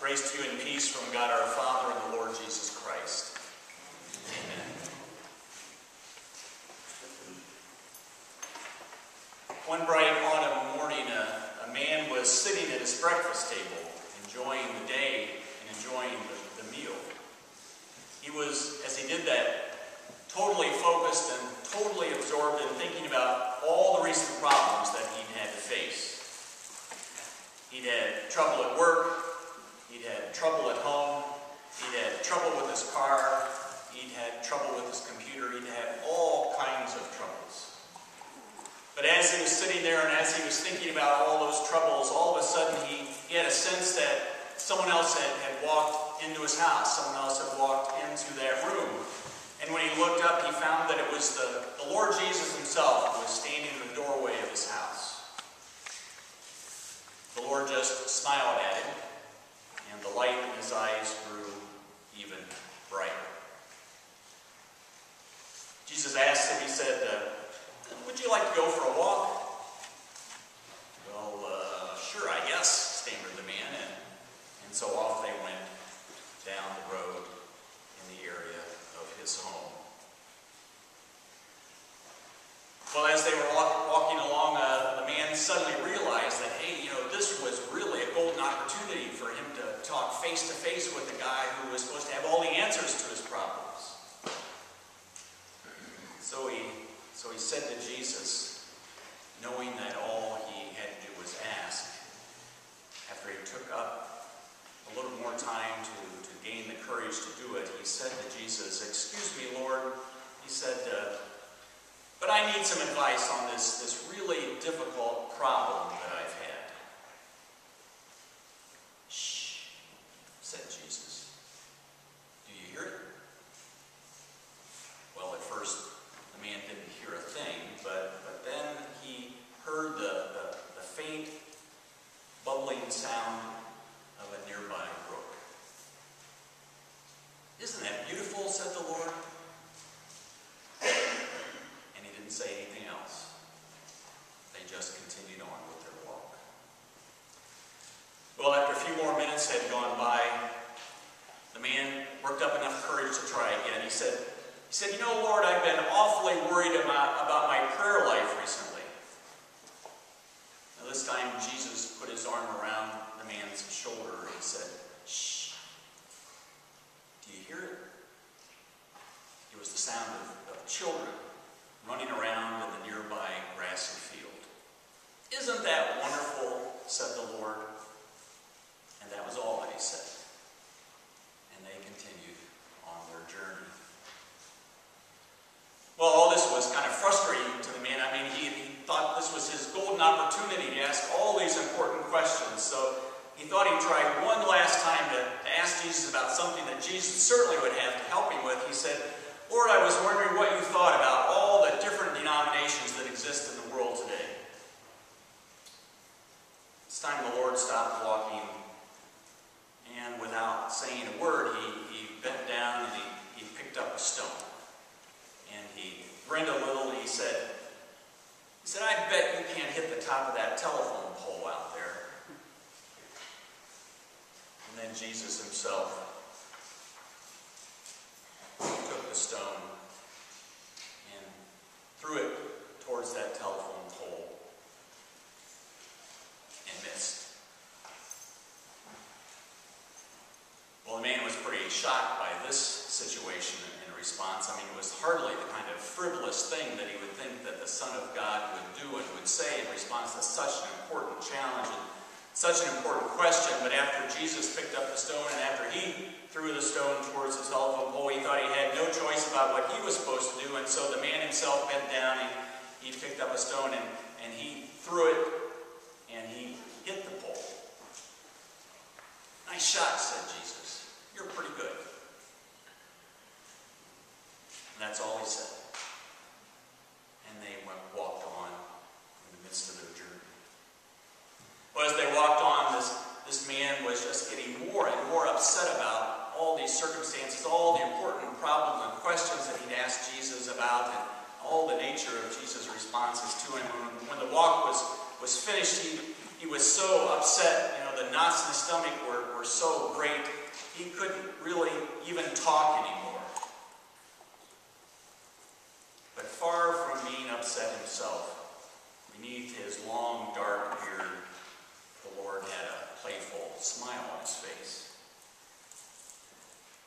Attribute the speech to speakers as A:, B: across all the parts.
A: Grace to you and peace from God our Father and the Lord Jesus Christ. Amen. One bright autumn morning, a man was sitting at his breakfast table, enjoying the day and enjoying the meal. He was, as he did that, totally focused and totally absorbed in thinking about all the recent problems that he'd had to face. He'd had trouble at work. He'd had trouble at home, he'd had trouble with his car, he'd had trouble with his computer, he'd had all kinds of troubles. But as he was sitting there and as he was thinking about all those troubles, all of a sudden he had a sense that someone else had walked into his house, someone else had walked into that room. And when he looked up, he found that it was the Lord Jesus himself who was standing in the doorway of his house. The Lord just smiled at him, and the light in his eyes grew even brighter. Jesus asked him, he said, would you like to go for a walk? Well, sure, I guess, stammered the man, and so off they went down the road in the area of his home. Well, as they were walking along, the man suddenly realized that, hey, this was really a golden opportunity for him to talk face-to-face with a guy who was supposed to have all the answers to his problems. So he said to Jesus, knowing that all he had to do was ask, after he took up a little more time to gain the courage to do it, he said to Jesus, "Excuse me, Lord," he said, "but I need some advice on this really difficult problem that I've had." "Shh," said Jesus. "Do you hear it?" Well, at first, the man didn't hear a thing, but then he heard the faint, bubbling sound of a nearby brook. "Isn't that beautiful?" said the Lord. And he didn't say anything else. They just continued on with their walk. Well, after a few more minutes had gone by, the man worked up enough courage to try again. He said, Lord, I've been awfully worried about my prayer life recently." Now, this time, Jesus put his arm around the man's shoulder and he said, "Shh. Do you hear it?" It was the sound of children running around in the nearby grassy field. "Isn't that wonderful?" said the Lord. And that was all that he said. And they continued on their journey. Well, all this was kind of frustrating to the man. I mean, he thought this was his golden opportunity to ask all these important questions. So he thought he'd try one last time to ask Jesus about something that Jesus certainly would have to help him with. He said, "Lord, I was wondering what you thought about all the different denominations that exist in the world today." This time the Lord stopped walking, and without saying a word, he bent down and he picked up a stone. And he grinned a little and he said, "I bet you can't hit the top of that telephone pole out there." And then Jesus himself took the stone and threw it towards that telephone pole and missed. Well, the man was pretty shocked by this situation in response. I mean, it was hardly the kind of frivolous thing that he would think that the Son of God would do and would say in response to such an important challenge and such an important question. But after Jesus picked up the stone and after he threw the stone towards the telephone pole, he thought he had no choice about what he was supposed to do. And so the man himself bent down and he picked up a stone and he threw it and he hit the pole. "Nice shot," said Jesus. "You're pretty good." And that's all he said. And they walked on in the midst of their journey. Well, as they walked on, this man was just getting more and more upset about all these circumstances, all the important problems and questions that he'd asked Jesus about, and all the nature of Jesus' responses to him. When the walk was finished, he was so upset. The the knots in his stomach were so great, he couldn't really even talk anymore. But far from being upset himself, beneath his long, dark beard, the Lord had a playful smile on his face.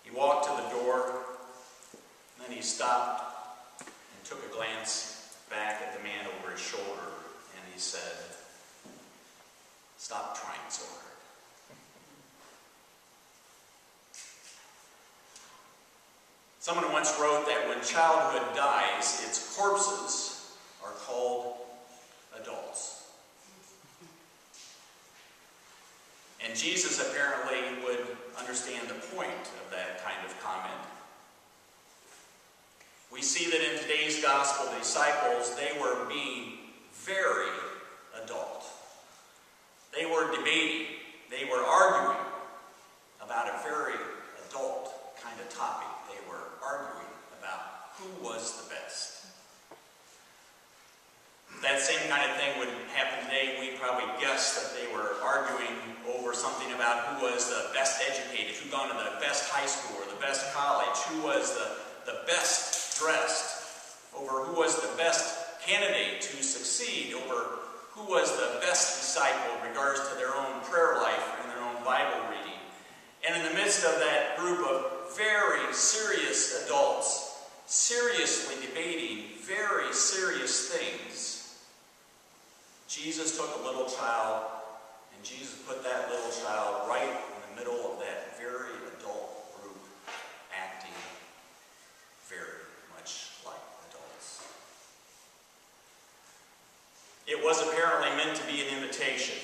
A: He walked to the door, and then he stopped and took a glance back at the man over his shoulder, and he said, "Stop trying so hard." Someone once wrote that when childhood dies, its corpses are called adults. And Jesus apparently would understand the point of that kind of comment. We see that in today's gospel, the disciples, they were being very adult. They were debating, they were arguing about a very adult kind of topic. They were arguing about who was the best. If that same kind of thing would happen today, we'd probably guess that they were arguing over something about who was the best educated, who gone to the best high school or the best college, who was the best dressed, over who was the best candidate to succeed, over who was the best disciple in regards to their own prayer life and their own Bible reading. And in the midst of that group of very serious adults, seriously debating very serious things, Jesus took a little child, and Jesus put that little child right in the middle of that very adult group, acting very much like adults. It was apparently meant to be an invitation.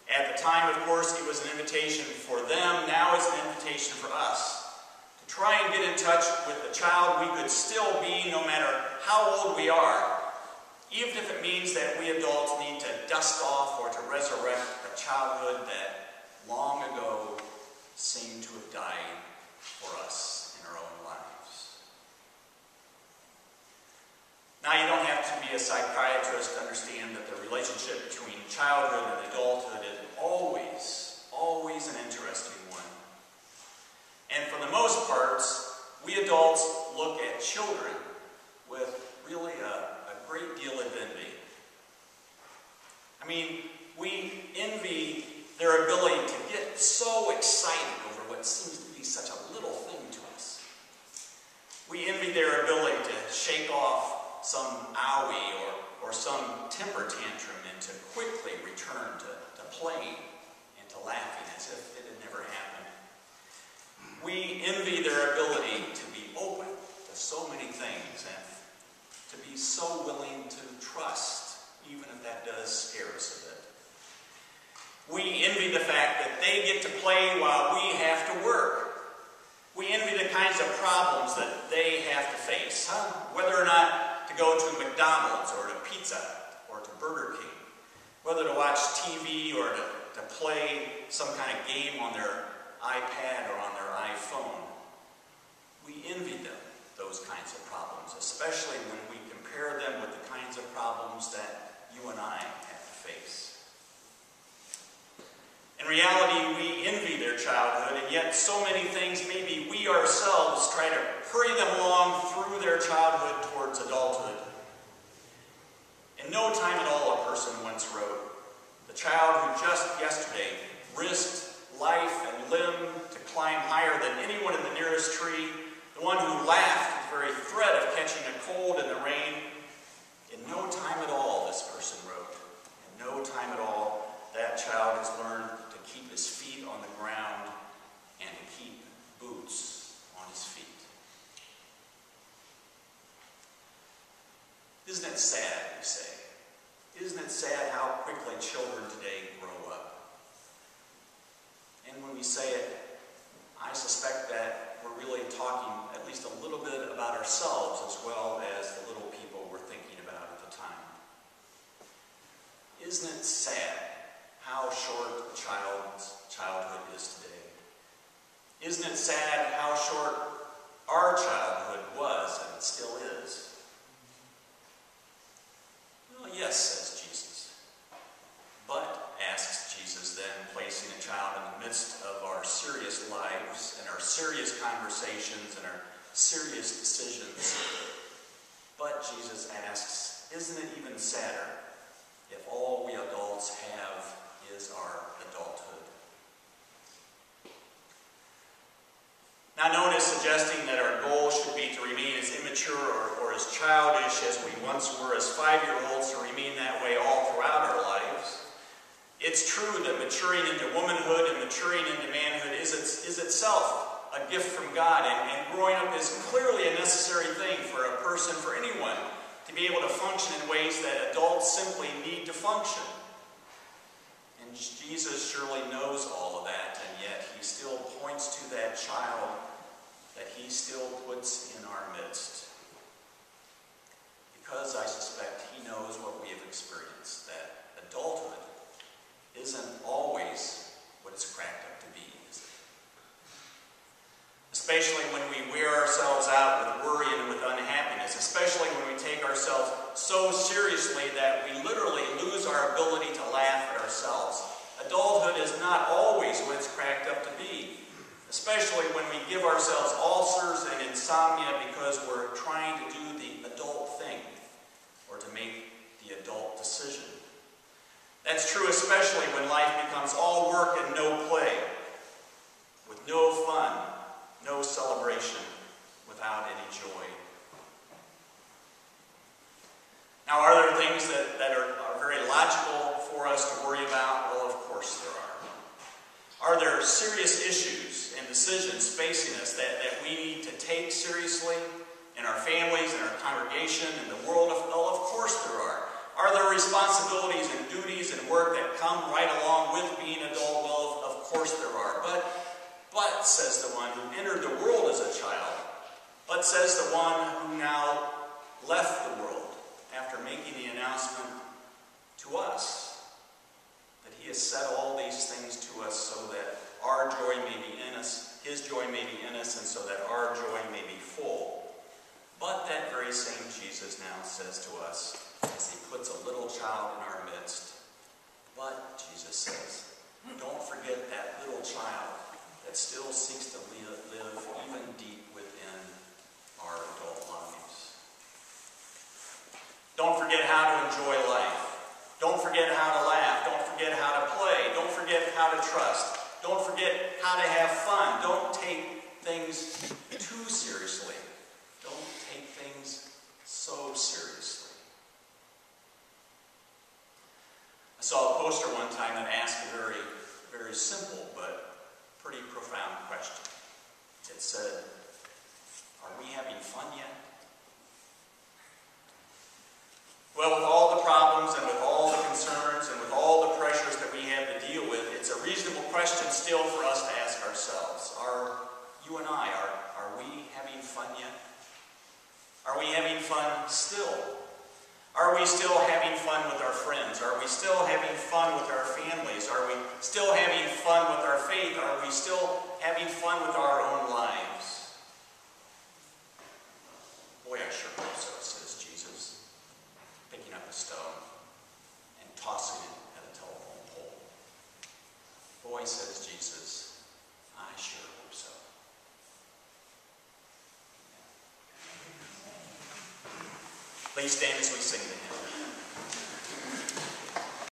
A: At the time, of course, it was an invitation for them. Now it's an invitation for us to try and get in touch with the child we could still be, no matter how old we are, even if it means that we adults need to dust off or to resurrect a childhood that long ago seemed to have died for us in our own lives. Now, you don't have to be a psychiatrist to understand that the relationship between childhood and adulthood is always an interesting one. And for the most part, we adults look at children with really a great deal of envy. I mean, we envy their ability to get so excited over what seems to be such a little thing to us. We envy their ability to shake off some owie or some temper tantrum and to quickly return to playing and to laughing as if it had never happened. We envy their ability to be open to so many things and to be so willing to trust, even if that does scare us a bit. We envy the fact that they get to play while we have to work. We envy the kinds of problems that they have to face, whether or not to go to McDonald's or to Pizza or to Burger King, whether to watch TV or to play some kind of game on their iPad or on their iPhone. We envy them those kinds of problems, especially when we compare them with the kinds of problems that you and I have to face. In reality, we envy their childhood, and yet so many things maybe we ourselves try to hurry them along through their childhood towards adulthood. In no time at all, a person once wrote, the child who just yesterday risked life and limb to climb higher than anyone in the nearest tree, the one who laughed at the very threat of catching a cold in the rain, in no time at all, this person wrote, in no time at all, that child has learned to keep his feet on the ground and to keep boots on his feet. Isn't it sad, we say? Isn't it sad how quickly children today grow up? And when we say it, I suspect that we're really talking at least a little bit about ourselves as well as the little people we're thinking about at the time. Isn't it sad how short a child's childhood is today? Isn't it sad how short our childhood was and it still is? Well, yes, says Jesus. But, asks Jesus then, placing isn't it even sadder if all we adults have is our adulthood? Now, no one is suggesting that our goal should be to remain as immature or as childish as we once were as 5-year-olds, to remain that way all throughout our lives. It's true that maturing into womanhood and maturing into manhood is itself a gift from God, and growing up is clearly a necessary thing for a person, for anyone, to be able to function in ways that adults simply need to function. And Jesus surely knows all of that, and yet he still points to that child that he still puts in our midst. Because I suspect he knows what we have experienced, that adulthood isn't always what it's cracked up to be, is it? Especially when we wear ourselves out with worry and with unhappiness, especially when we take ourselves so seriously that we literally lose our ability to laugh at ourselves. Adulthood is not always what it's cracked up to be, especially when we give ourselves ulcers and insomnia because we're trying to do the adult thing or to make the adult decision. That's true especially when life becomes all work and no play, with no fun, no celebration, without any joy. Now, are there things that are very logical for us to worry about? Well, of course there are. Are there serious issues and decisions facing us that we need to take seriously in our families, in our congregation, in the world? Well, of course there are. Are there responsibilities and duties and work that come right along with being an adult? Well, of course there are. But, says the one who entered the world as a child, but, says the one who now left the world after making the announcement to us that he has said all these things to us so that our joy may be in us, his joy may be in us, and so that our joy may be full. But that very same Jesus now says to us, as he puts a little child in our midst, but, Jesus says, don't forget that little child that still seeks to live even deep within our adult lives. Don't forget how to enjoy life. Don't forget how to laugh. Don't forget how to play. Don't forget how to trust. Don't forget how to have fun. Don't take things too seriously. Don't take things so seriously. I saw a poster one time that asked a very, very simple but pretty profound question. It said, are we having fun yet? Well, with all the problems and with all the concerns and with all the pressures that we have to deal with, it's a reasonable question still for us to ask ourselves. Are you and I, are we having fun yet? Are we having fun still? Are we still having fun with our friends? Are we still having fun with our families? Are we still having fun with our faith? Are we still having fun with our own lives? Boy, I sure hope so, says Jesus, picking up a stone and tossing it at a telephone pole. Boy, says Jesus, I sure hope so. Please stand as we sing the hymn.